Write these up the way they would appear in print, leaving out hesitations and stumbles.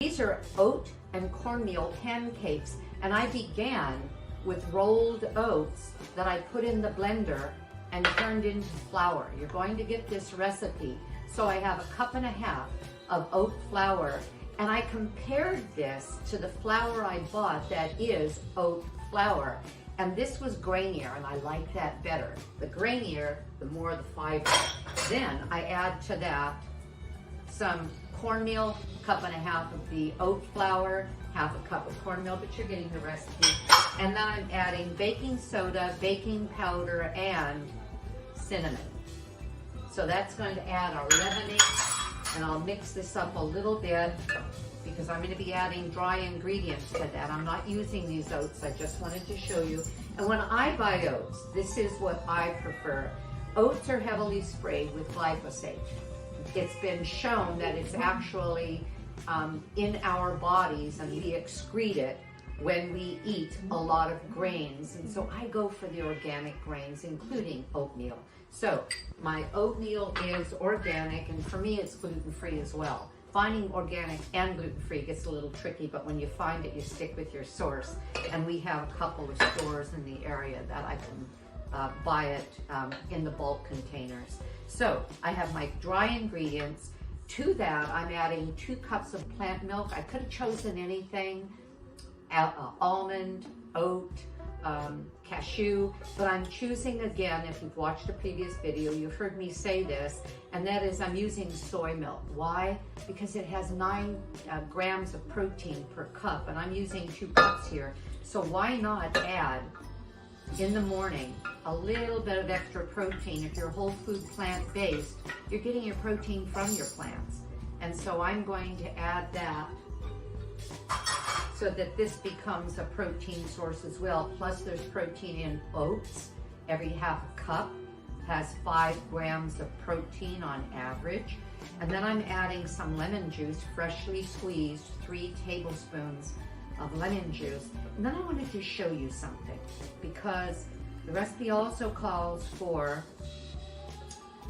these are oat and cornmeal pancakes, and I began with rolled oats that I put in the blender and turned into flour. You're going to get this recipe. So I have 1.5 cups of oat flour, and I compared this to the flour I bought that is oat flour. And this was grainier, and I like that better. The grainier, the more the fiber. Then I add to that some cornmeal, 1.5 cups of the oat flour, 1/2 cup of cornmeal, but you're getting the recipe. And then I'm adding baking soda, baking powder, and cinnamon. So that's going to add our leavening, and I'll mix this up a little bit because I'm going to be adding dry ingredients to that. I'm not using these oats, I just wanted to show you. And when I buy oats, this is what I prefer. Oats are heavily sprayed with glyphosate. It's been shown that it's actually in our bodies, and we excrete it when we eat a lot of grains. And so I go for the organic grains, including oatmeal. So my oatmeal is organic, and for me it's gluten-free as well. Finding organic and gluten-free gets a little tricky, but when you find it, you stick with your source. And we have a couple of stores in the area that I can buy it in the bulk containers. So I have my dry ingredients. To that, I'm adding 2 cups of plant milk. I could have chosen anything, almond, oat, cashew, but I'm choosing, again, if you've watched a previous video, you've heard me say this, and that is I'm using soy milk. Why? Because it has 9 grams of protein per cup, and I'm using 2 cups here. So why not add in the morning a little bit of extra protein? If you're whole food plant-based, you're getting your protein from your plants. And so I'm going to add that so that this becomes a protein source as well. Plus there's protein in oats. Every 1/2 cup has 5 grams of protein on average. And then I'm adding some lemon juice, freshly squeezed, 3 tablespoons of lemon juice. And then I wanted to show you something, because the recipe also calls for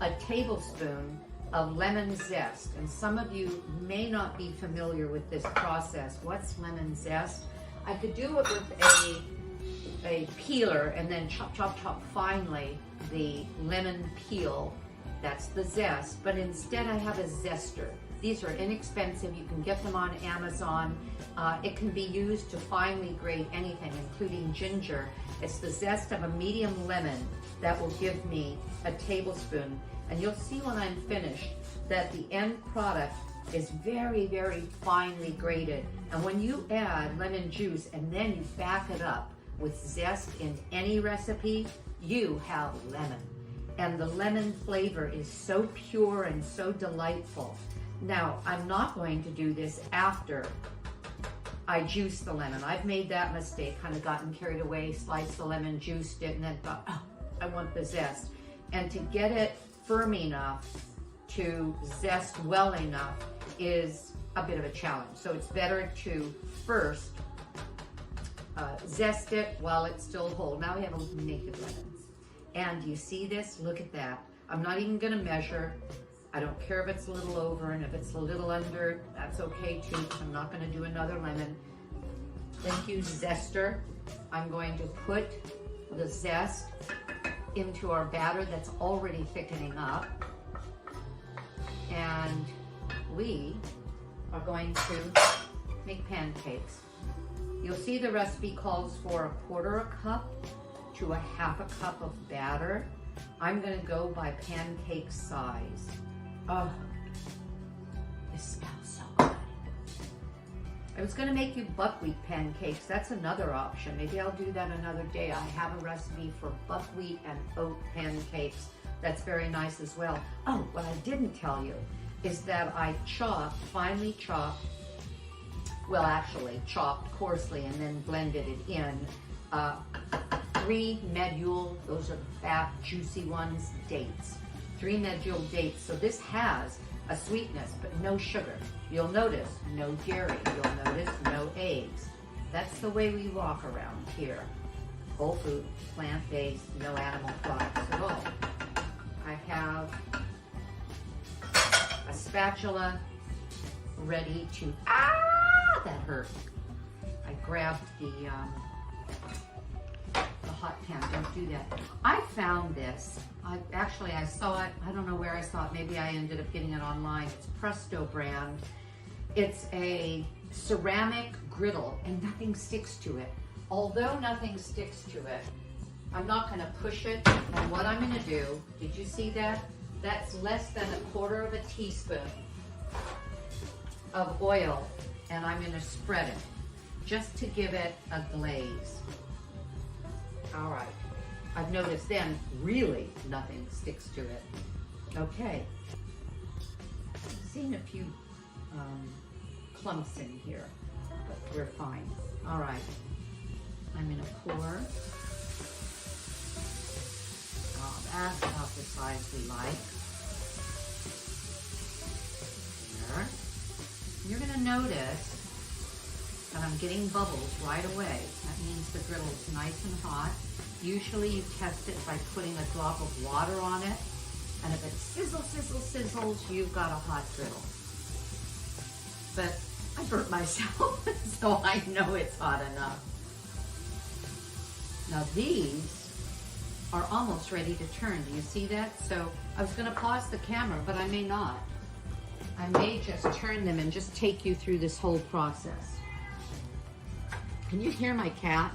a tablespoon of lemon zest. And some of you may not be familiar with this process. What's lemon zest? I could do it with a peeler and then chop finely the lemon peel. That's the zest. But instead I have a zester. These are inexpensive. You can get them on Amazon. It can be used to finely grate anything, including ginger. It's the zest of a medium lemon that will give me a tablespoon. And you'll see when I'm finished that the end product is very, very finely grated. And when you add lemon juice and then you back it up with zest in any recipe, you have lemon. And the lemon flavor is so pure and so delightful. Now, I'm not going to do this after I juice the lemon. I've made that mistake, kind of gotten carried away, sliced the lemon, juiced it, and then thought, oh, I want the zest. And to get it firm enough to zest well enough is a bit of a challenge. So it's better to first zest it while it's still whole. Now we have naked lemons. And you see this? Look at that. I'm not even gonna measure. I don't care if it's a little over, and if it's a little under, that's okay too. I'm not gonna do another lemon. Thank you, zester. I'm going to put the zest into our batter that's already thickening up. And we are going to make pancakes. You'll see the recipe calls for 1/4 cup to 1/2 cup of batter. I'm gonna go by pancake size. Oh, this smells so good. I was gonna make you buckwheat pancakes. That's another option. Maybe I'll do that another day. I have a recipe for buckwheat and oat pancakes. That's very nice as well. Oh, what I didn't tell you is that I finely chopped, well actually chopped coarsely and then blended it in, 3 medjool, those are the fat, juicy ones, dates. 3 medjool dates. So this has a sweetness, but no sugar. You'll notice no dairy. You'll notice no eggs. That's the way we walk around here. Whole food, plant-based, no animal products at all. I have a spatula ready to, that hurt. I grabbed the hot pan. Don't do that. I found this. I saw it. I don't know where I saw it. Maybe I ended up getting it online. It's Presto brand. It's a ceramic griddle and nothing sticks to it. Although nothing sticks to it, I'm not going to push it. And what I'm going to do, did you see that? That's less than 1/4 of a teaspoon of oil, and I'm going to spread it just to give it a glaze. All right. I've noticed then really nothing sticks to it. Okay. I've seen a few clumps in here, but we're fine. All right. I'm going to pour. Oh, that's about the size we like. There. You're going to notice that I'm getting bubbles right away. That means the griddle is nice and hot. Usually you test it by putting a drop of water on it, and if it sizzles, you've got a hot griddle. But I burnt myself, so I know it's hot enough. Now these are almost ready to turn. Do you see that? So I was going to pause the camera, but I may not. I may just turn them and just take you through this whole process. Can you hear my cat?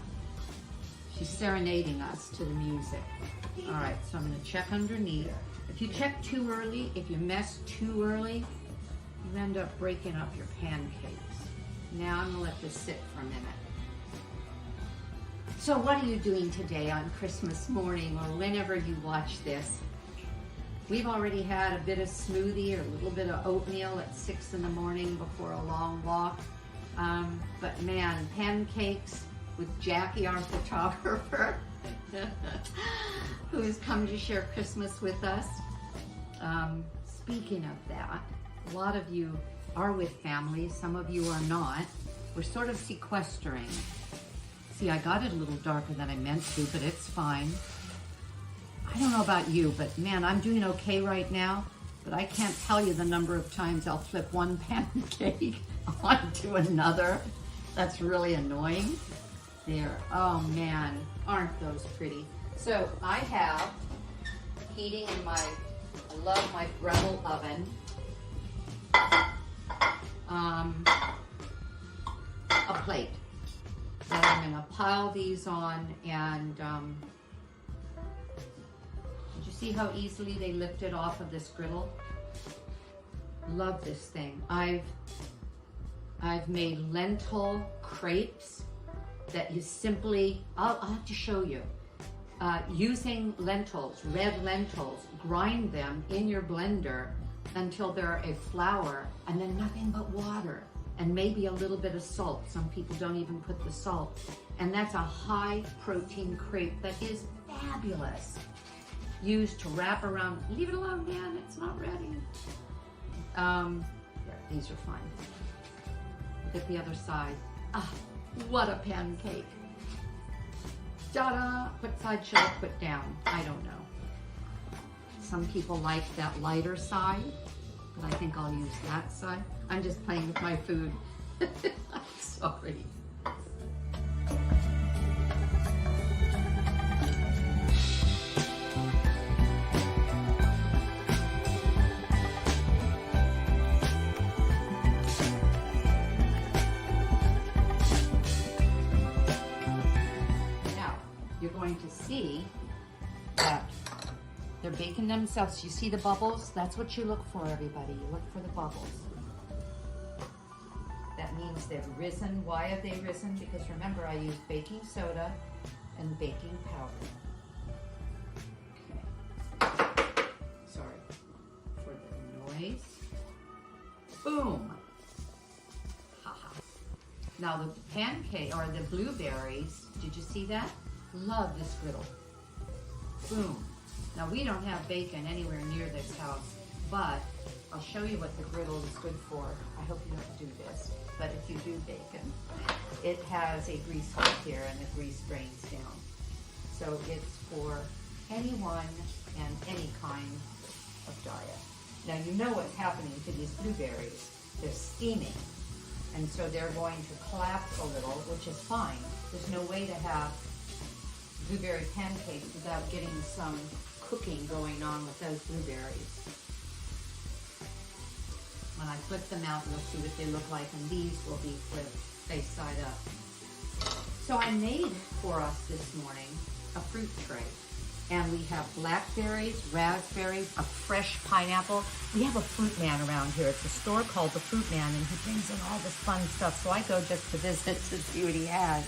She's serenading us to the music. All right, so I'm going to check underneath. If you check too early, if you mess too early, you end up breaking up your pancakes. Now I'm going to let this sit for a minute. So what are you doing today on Christmas morning or whenever you watch this? We've already had a bit of smoothie or a little bit of oatmeal at 6 in the morning before a long walk. But man, pancakes with Jackie, our photographer, who has come to share Christmas with us. Speaking of that, a lot of you are with families, some of you are not. We're sort of sequestering. See, I got it a little darker than I meant to, but it's fine. I don't know about you, but man, I'm doing okay right now, but I can't tell you the number of times I'll flip one pancake onto another. That's really annoying. There, oh man, aren't those pretty? So I have heating in my, I love my Breville oven, a plate that I'm gonna pile these on, and did you see how easily they lifted off of this griddle? Love this thing. I've made lentil crepes that you simply, I'll have to show you. Using lentils, red lentils, grind them in your blender until they're a flour, and then nothing but water and maybe a little bit of salt. Some people don't even put the salt. And that's a high protein crepe that is fabulous. Used to wrap around, leave it alone, Dan, it's not ready. There, these are fine. Look at the other side. Ah, what a pancake. Ta-da! What side should I put down? I don't know. Some people like that lighter side, but I think I'll use that side. I'm just playing with my food. I'm sorry. You're going to see that they're baking themselves. You see the bubbles? That's what you look for, everybody. You look for the bubbles. That means they've risen. Why have they risen? Because remember, I used baking soda and baking powder. Okay. Sorry for the noise. Boom. Haha. Now the pancake, or the blueberries, did you see that? Love this griddle. Boom. Now we don't have bacon anywhere near this house, but I'll show you what the griddle is good for. I hope you don't do this, but if you do bacon, it has a grease hook here and the grease drains down. So it's for anyone and any kind of diet. Now you know what's happening to these blueberries. They're steaming. And so they're going to collapse a little, which is fine. There's no way to have blueberry pancakes without getting some cooking going on with those blueberries. When I flip them out, you'll see what they look like, and these will be flipped face side up. So I made for us this morning a fruit tray. And we have blackberries, raspberries, a fresh pineapple. We have a fruit man around here. It's a store called The Fruit Man, and he brings in all this fun stuff. So I go just to visit to see what he has.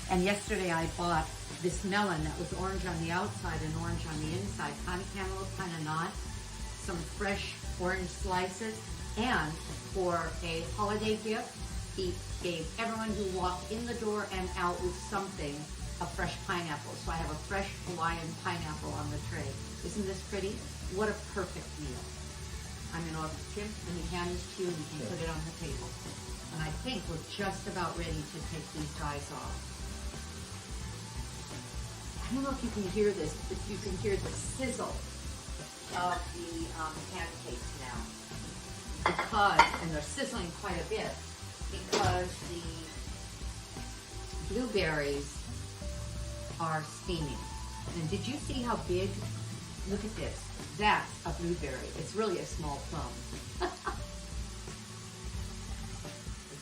And yesterday I bought this melon that was orange on the outside and orange on the inside. Kind of cantaloupe, kind of not. Some fresh orange slices. And for a holiday gift, he gave everyone who walked in the door and out with something, a fresh pineapple. So I have a fresh Hawaiian pineapple on the tray. Isn't this pretty? What a perfect meal. I'm going to offer Tim, and he hands to you, and you can put it on the table. And I think we're just about ready to take these guys off. I don't know if you can hear this, but you can hear the sizzle of the pancakes now. Because, and they're sizzling quite a bit, because the blueberries are steaming. And did you see how big? Look at this. That's a blueberry. It's really a small plum.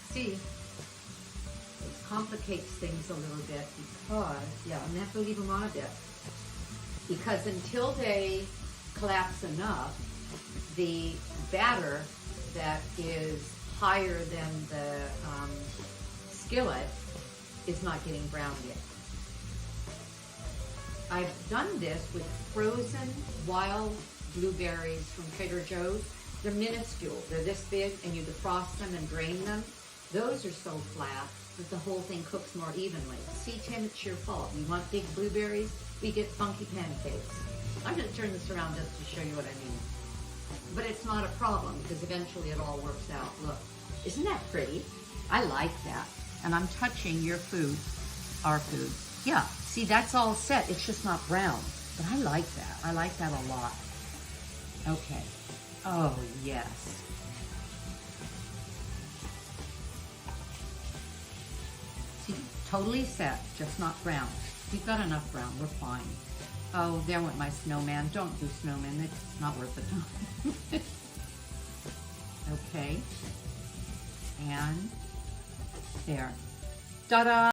See, it complicates things a little bit because, yeah, I'm going to have to leave them on a bit. Because until they collapse enough, the batter that is higher than the skillet is not getting browned yet. I've done this with frozen wild blueberries from Trader Joe's. They're minuscule. They're this big, and you defrost them and drain them. Those are so flat that the whole thing cooks more evenly. See, Tim, it's your fault. You want big blueberries? We get funky pancakes. I'm going to turn this around just to show you what I mean. But it's not a problem because eventually it all works out. Look, isn't that pretty? I like that. And I'm touching your food, our food. Yeah, see, that's all set. It's just not brown. But I like that. I like that a lot. Okay. Oh, yes. See, totally set, just not brown. We've got enough brown. We're fine. Oh, there went my snowman. Don't do snowman. It's not worth the time. Okay. And there. Ta-da!